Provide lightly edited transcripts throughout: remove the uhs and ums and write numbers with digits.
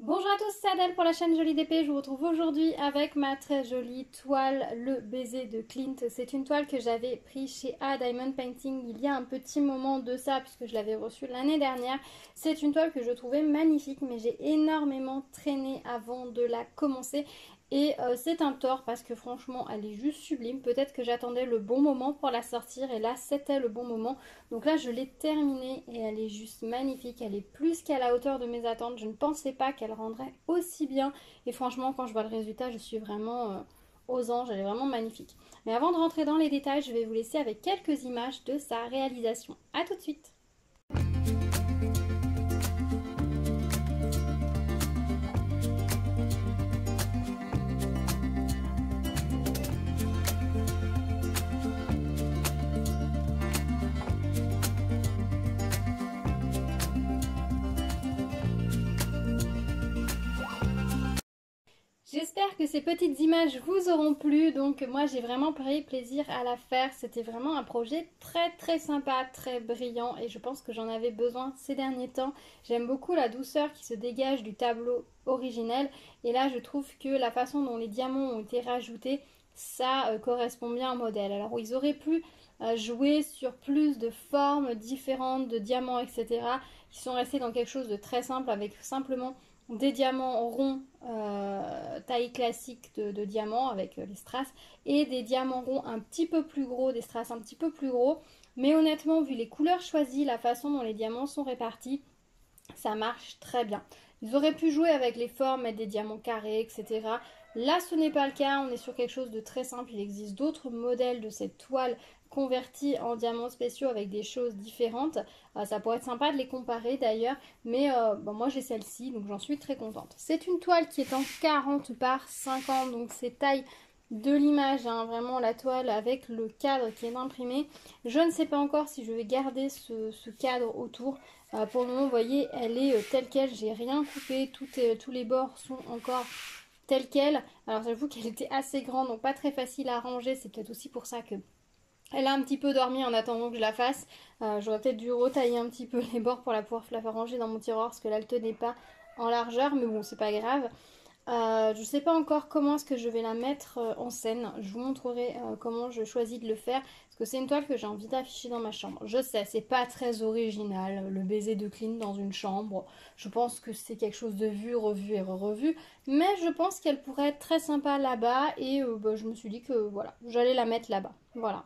Bonjour à tous, c'est Adèle pour la chaîne Jolie d'épée. Je vous retrouve aujourd'hui avec ma très jolie toile Le Baiser de Clint. C'est une toile que j'avais prise chez A Diamond Painting il y a un petit moment de ça puisque je l'avais reçue l'année dernière. C'est une toile que je trouvais magnifique mais j'ai énormément traîné avant de la commencer. Et c'est un tort parce que franchement elle est juste sublime. Peut-être que j'attendais le bon moment pour la sortir et là c'était le bon moment. Donc là je l'ai terminée et elle est juste magnifique. Elle est plus qu'à la hauteur de mes attentes. Je ne pensais pas qu'elle rendrait aussi bien. Et franchement quand je vois le résultat je suis vraiment aux anges. Elle est vraiment magnifique. Mais avant de rentrer dans les détails je vais vous laisser avec quelques images de sa réalisation. A tout de suite. J'espère que ces petites images vous auront plu, donc moi j'ai vraiment pris plaisir à la faire, c'était vraiment un projet très sympa, très brillant et je pense que j'en avais besoin ces derniers temps. J'aime beaucoup la douceur qui se dégage du tableau originel et là je trouve que la façon dont les diamants ont été rajoutés, ça correspond bien au modèle. Alors ils auraient pu jouer sur plus de formes différentes de diamants etc. Ils sont restés dans quelque chose de très simple avec simplement des diamants ronds taille classique de diamants avec les strass et des diamants ronds un petit peu plus gros, des strass un petit peu plus gros. Mais honnêtement, vu les couleurs choisies, la façon dont les diamants sont répartis, ça marche très bien. Ils auraient pu jouer avec les formes, mettre des diamants carrés, etc. Là, ce n'est pas le cas. On est sur quelque chose de très simple. Il existe d'autres modèles de cette toile convertie en diamants spéciaux avec des choses différentes. Ça pourrait être sympa de les comparer d'ailleurs. Mais bon, moi, j'ai celle-ci, donc j'en suis très contente. C'est une toile qui est en 40 par 50, donc c'est taille de l'image, hein, vraiment la toile avec le cadre qui est imprimé. Je ne sais pas encore si je vais garder ce cadre autour. Pour le moment, vous voyez, elle est telle quelle, j'ai rien coupé, tous les bords sont encore tels quels. Alors j'avoue qu'elle était assez grande, donc pas très facile à ranger, c'est peut-être aussi pour ça que elle a un petit peu dormi en attendant que je la fasse. J'aurais peut-être dû retailler un petit peu les bords pour pouvoir la faire ranger dans mon tiroir, parce que là, elle tenait pas en largeur, mais bon, c'est pas grave. Je ne sais pas encore comment est-ce que je vais la mettre en scène. Je vous montrerai comment je choisis de le faire. Parce que c'est une toile que j'ai envie d'afficher dans ma chambre. Je sais, c'est pas très original, le baiser de Clint dans une chambre. Je pense que c'est quelque chose de vu, revu et revu. Mais je pense qu'elle pourrait être très sympa là-bas. Et bah, je me suis dit que voilà, j'allais la mettre là-bas. Voilà.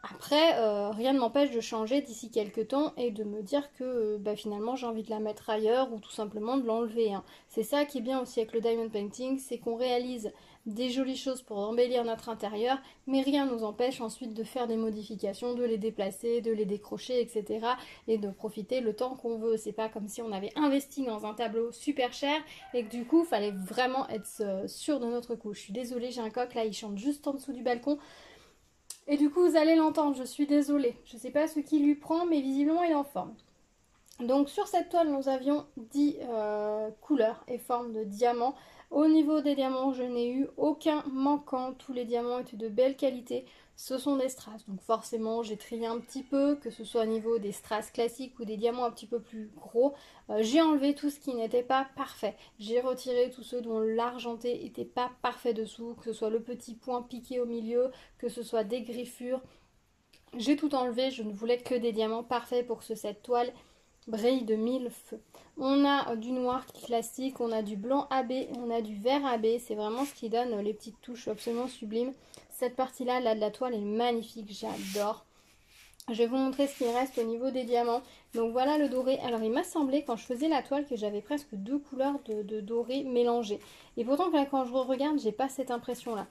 Après, rien ne m'empêche de changer d'ici quelques temps et de me dire que bah, finalement j'ai envie de la mettre ailleurs ou tout simplement de l'enlever. Hein. C'est ça qui est bien aussi avec le diamond painting, c'est qu'on réalise des jolies choses pour embellir notre intérieur, mais rien ne nous empêche ensuite de faire des modifications, de les déplacer, de les décrocher, etc. et de profiter le temps qu'on veut. C'est pas comme si on avait investi dans un tableau super cher et que du coup il fallait vraiment être sûr de notre coup. Je suis désolée, j'ai un coq là, il chante juste en dessous du balcon. Et du coup, vous allez l'entendre, je suis désolée. Je ne sais pas ce qui lui prend, mais visiblement, il est en forme. Donc sur cette toile, nous avions 10 couleurs et formes de diamants. Au niveau des diamants, je n'ai eu aucun manquant. Tous les diamants étaient de belle qualité. Ce sont des strass, donc forcément j'ai trié un petit peu, que ce soit au niveau des strass classiques ou des diamants un petit peu plus gros. J'ai enlevé tout ce qui n'était pas parfait. J'ai retiré tous ceux dont l'argenté n'était pas parfait dessous, que ce soit le petit point piqué au milieu, que ce soit des griffures. J'ai tout enlevé, je ne voulais que des diamants parfaits pour que cette toile brille de mille feux. On a du noir classique, on a du blanc AB, on a du vert AB. C'est vraiment ce qui donne les petites touches absolument sublimes. Cette partie-là de la toile est magnifique, j'adore. Je vais vous montrer ce qu'il reste au niveau des diamants. Donc voilà le doré. Alors il m'a semblé quand je faisais la toile que j'avais presque deux couleurs de doré mélangées. Et pourtant quand je regarde, j'ai pas cette impression là.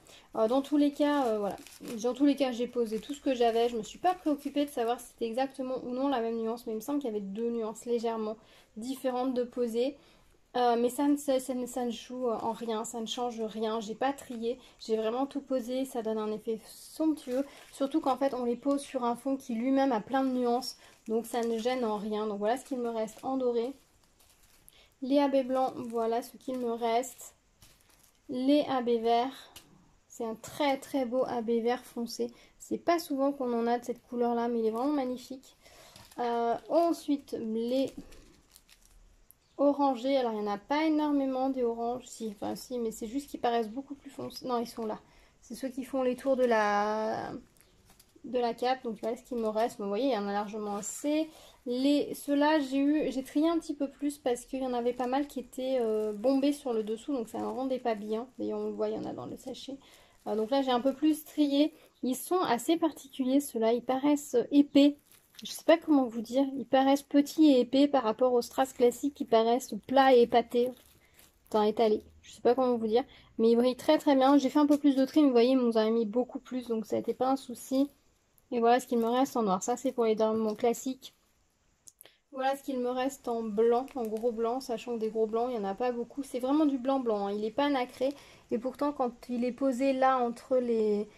Dans tous les cas, voilà. Dans tous les cas, j'ai posé tout ce que j'avais. Je me suis pas préoccupée de savoir si c'était exactement ou non la même nuance. Mais il me semble qu'il y avait deux nuances légèrement différentes de poser. Mais ça ne joue en rien, ça ne change rien, j'ai pas trié, j'ai vraiment tout posé, ça donne un effet somptueux, surtout qu'en fait on les pose sur un fond qui lui-même a plein de nuances, donc ça ne gêne en rien. Donc voilà ce qu'il me reste en doré. Les AB blancs, voilà ce qu'il me reste. Les AB verts, c'est un très beau AB vert foncé, c'est pas souvent qu'on en a de cette couleur là, mais il est vraiment magnifique. Ensuite les orangés. Alors il n'y en a pas énormément des oranges, si, enfin si, mais c'est juste qu'ils paraissent beaucoup plus foncés. Non, ils sont là. C'est ceux qui font les tours de la cape, donc voilà ce qu'il me reste. Vous voyez, il y en a largement assez. Ceux-là, j'ai trié un petit peu plus parce qu'il y en avait pas mal qui étaient bombés sur le dessous, donc ça ne rendait pas bien. D'ailleurs, on le voit, il y en a dans le sachet. Donc là, j'ai un peu plus trié. Ils sont assez particuliers, ceux-là. Ils paraissent épais. Je sais pas comment vous dire. Ils paraissent petits et épais par rapport aux strass classiques qui paraissent plats et épatés. Enfin, étalés. Je sais pas comment vous dire. Mais ils brillent très très bien. J'ai fait un peu plus de tri, mais vous voyez, ils m'ont mis beaucoup plus, donc ça n'était pas un souci. Et voilà ce qu'il me reste en noir. Ça, c'est pour les diamants classiques. Voilà ce qu'il me reste en blanc, en gros blanc, sachant que des gros blancs, il n'y en a pas beaucoup. C'est vraiment du blanc blanc, hein. Il n'est pas nacré. Et pourtant, quand il est posé là, entre les...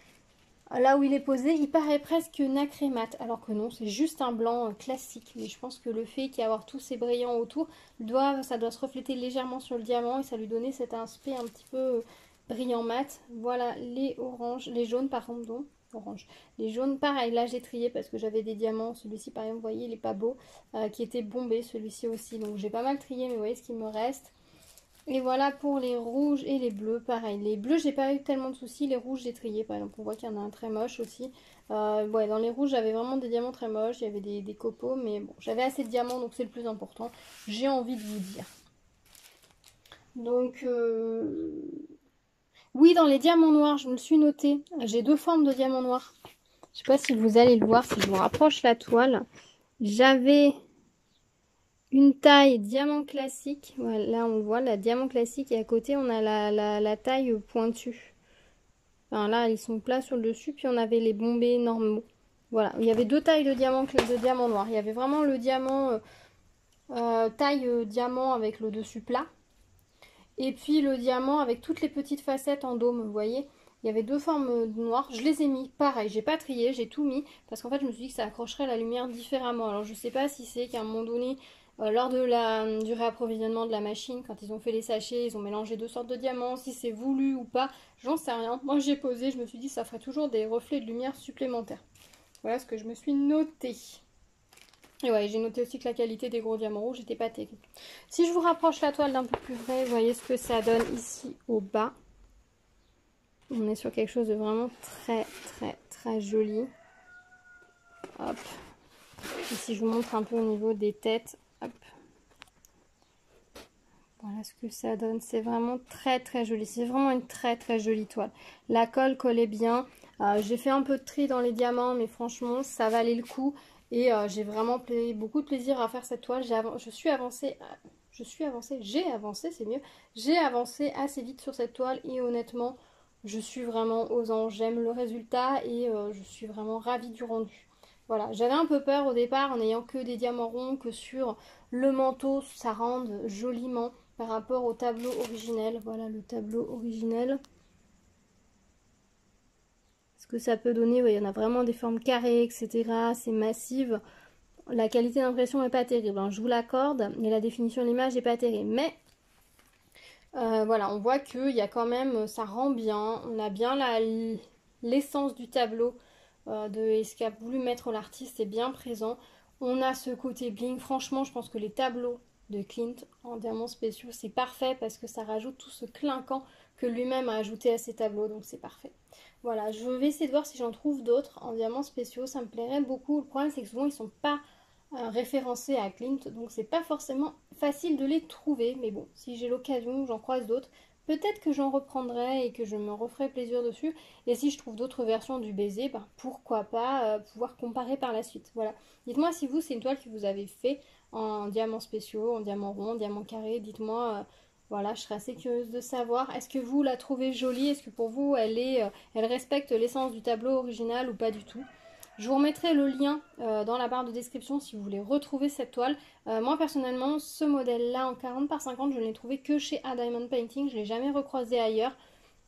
Là où il est posé, il paraît presque nacré mat. Alors que non, c'est juste un blanc classique. Mais je pense que le fait qu'il y ait avoir tous ces brillants autour, ça doit se refléter légèrement sur le diamant et ça lui donnait cet aspect un petit peu brillant mat. Voilà les oranges, les jaunes par contre, donc orange. Les jaunes, pareil, là j'ai trié parce que j'avais des diamants. Celui-ci, par exemple, vous voyez, il n'est pas beau, qui était bombé, celui-ci aussi. Donc j'ai pas mal trié, mais vous voyez ce qu'il me reste. Et voilà pour les rouges et les bleus, pareil. Les bleus, j'ai pas eu tellement de soucis. Les rouges, j'ai trié, par exemple. On voit qu'il y en a un très moche aussi. Ouais, dans les rouges, j'avais vraiment des diamants très moches. Il y avait des copeaux, mais bon, j'avais assez de diamants, donc c'est le plus important. J'ai envie de vous dire. Donc, oui, dans les diamants noirs, je me le suis noté. J'ai deux formes de diamants noirs. Je sais pas si vous allez le voir, si je vous rapproche la toile. J'avais une taille diamant classique. Voilà, là on voit la diamant classique et à côté on a la taille pointue. Enfin, là ils sont plats sur le dessus, puis on avait les bombés normaux. Voilà, il y avait deux tailles de diamant noir. Il y avait vraiment le diamant taille diamant avec le dessus plat. Et puis le diamant avec toutes les petites facettes en dôme, vous voyez. Il y avait deux formes noires, je les ai mis, pareil, j'ai pas trié, j'ai tout mis, parce qu'en fait je me suis dit que ça accrocherait la lumière différemment. Alors je sais pas si c'est qu'à un moment donné, lors du réapprovisionnement de la machine, quand ils ont fait les sachets, ils ont mélangé deux sortes de diamants, si c'est voulu ou pas, j'en sais rien. Moi j'ai posé, je me suis dit que ça ferait toujours des reflets de lumière supplémentaires. Voilà ce que je me suis noté. Et ouais, j'ai noté aussi que la qualité des gros diamants rouges n'était pas terrible. Si je vous rapproche la toile d'un peu plus près, vous voyez ce que ça donne ici au bas. On est sur quelque chose de vraiment très très très joli. Hop. Ici je vous montre un peu au niveau des têtes. Hop. Voilà ce que ça donne. C'est vraiment très très joli. C'est vraiment une très très jolie toile. La colle collait bien. J'ai fait un peu de tri dans les diamants, mais franchement ça valait le coup. Et j'ai vraiment beaucoup de plaisir à faire cette toile. J'ai avancé, c'est mieux. J'ai avancé assez vite sur cette toile et honnêtement, je suis vraiment aux anges. J'aime le résultat et je suis vraiment ravie du rendu. Voilà, j'avais un peu peur au départ en n'ayant que des diamants ronds que sur le manteau ça rende joliment par rapport au tableau originel. Voilà le tableau originel. Ce que ça peut donner, ouais, il y en a vraiment des formes carrées, etc. C'est massive. La qualité d'impression n'est pas terrible, hein, je vous l'accorde, et la définition de l'image n'est pas terrible. Mais voilà, on voit qu'il y a quand même, ça rend bien. On a bien l'essence du tableau de ce qu'a voulu mettre l'artiste est bien présent. On a ce côté bling. Franchement, je pense que les tableaux de Clint en diamants spéciaux, c'est parfait parce que ça rajoute tout ce clinquant que lui-même a ajouté à ses tableaux. Donc c'est parfait. Voilà, je vais essayer de voir si j'en trouve d'autres en diamants spéciaux. Ça me plairait beaucoup. Le problème, c'est que souvent, ils sont pas référencés à Clint. Donc c'est pas forcément facile de les trouver. Mais bon, si j'ai l'occasion, j'en croise d'autres. Peut-être que j'en reprendrai et que je me referai plaisir dessus. Et si je trouve d'autres versions du baiser, ben, pourquoi pas pouvoir comparer par la suite. Voilà. Dites-moi si vous, c'est une toile que vous avez fait en diamants spéciaux, en diamants ronds, en diamants carrés. Dites-moi, voilà, je serais assez curieuse de savoir. Est-ce que vous la trouvez jolie? Est-ce que pour vous, elle respecte l'essence du tableau original ou pas du tout? Je vous remettrai le lien dans la barre de description si vous voulez retrouver cette toile. Moi personnellement, ce modèle-là en 40 par 50, je ne l'ai trouvé que chez A Diamond Painting. Je ne l'ai jamais recroisé ailleurs.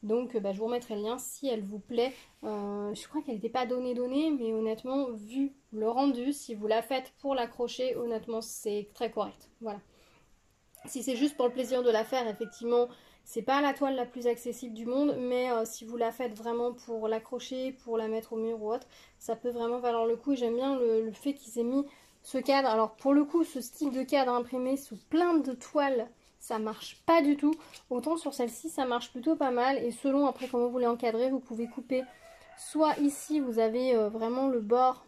Donc je vous remettrai le lien si elle vous plaît. Je crois qu'elle n'était pas donnée, mais honnêtement, vu le rendu, si vous la faites pour l'accrocher, honnêtement, c'est très correct. Voilà. Si c'est juste pour le plaisir de la faire, effectivement, c'est pas la toile la plus accessible du monde, mais si vous la faites vraiment pour l'accrocher, pour la mettre au mur ou autre, ça peut vraiment valoir le coup. Et j'aime bien le fait qu'ils aient mis Ce cadre, alors pour le coup, ce style de cadre imprimé sous plein de toiles, ça marche pas du tout. Autant sur celle-ci, ça marche plutôt pas mal. Et selon après comment vous voulez encadrer, vous pouvez couper. Soit ici, vous avez vraiment le bord,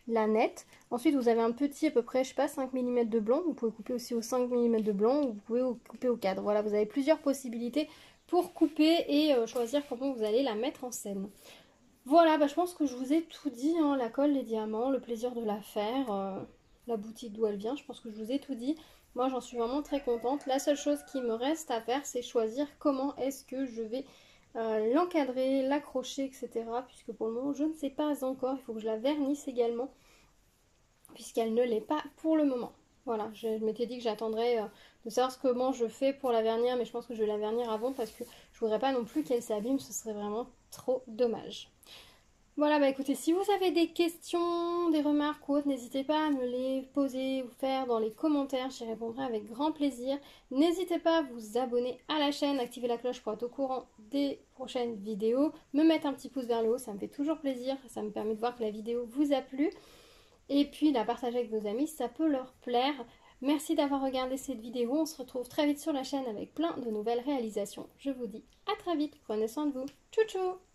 la nette. Ensuite, vous avez un petit, à peu près, je sais pas, 5 mm de blanc. Vous pouvez couper aussi au 5 mm de blanc ou vous pouvez couper au cadre. Voilà, vous avez plusieurs possibilités pour couper et choisir comment vous allez la mettre en scène. Voilà, bah, je pense que je vous ai tout dit, hein, la colle, les diamants, le plaisir de la faire, la boutique d'où elle vient, je pense que je vous ai tout dit. Moi, j'en suis vraiment très contente. La seule chose qui me reste à faire, c'est choisir comment est-ce que je vais l'encadrer, l'accrocher, etc. Puisque pour le moment, je ne sais pas encore. Il faut que je la vernisse également, puisqu'elle ne l'est pas pour le moment. Voilà, je m'étais dit que j'attendrais de savoir comment je fais pour la vernir, mais je pense que je vais la vernir avant parce que je voudrais pas non plus qu'elle s'abîme, ce serait vraiment trop dommage. Voilà, bah écoutez, si vous avez des questions, des remarques ou autres, n'hésitez pas à me les poser ou faire dans les commentaires, j'y répondrai avec grand plaisir. N'hésitez pas à vous abonner à la chaîne, activer la cloche pour être au courant des prochaines vidéos, me mettre un petit pouce vers le haut, ça me fait toujours plaisir, ça me permet de voir que la vidéo vous a plu. Et puis la partager avec vos amis, ça peut leur plaire. Merci d'avoir regardé cette vidéo, on se retrouve très vite sur la chaîne avec plein de nouvelles réalisations. Je vous dis à très vite, prenez soin de vous, tchou tchou!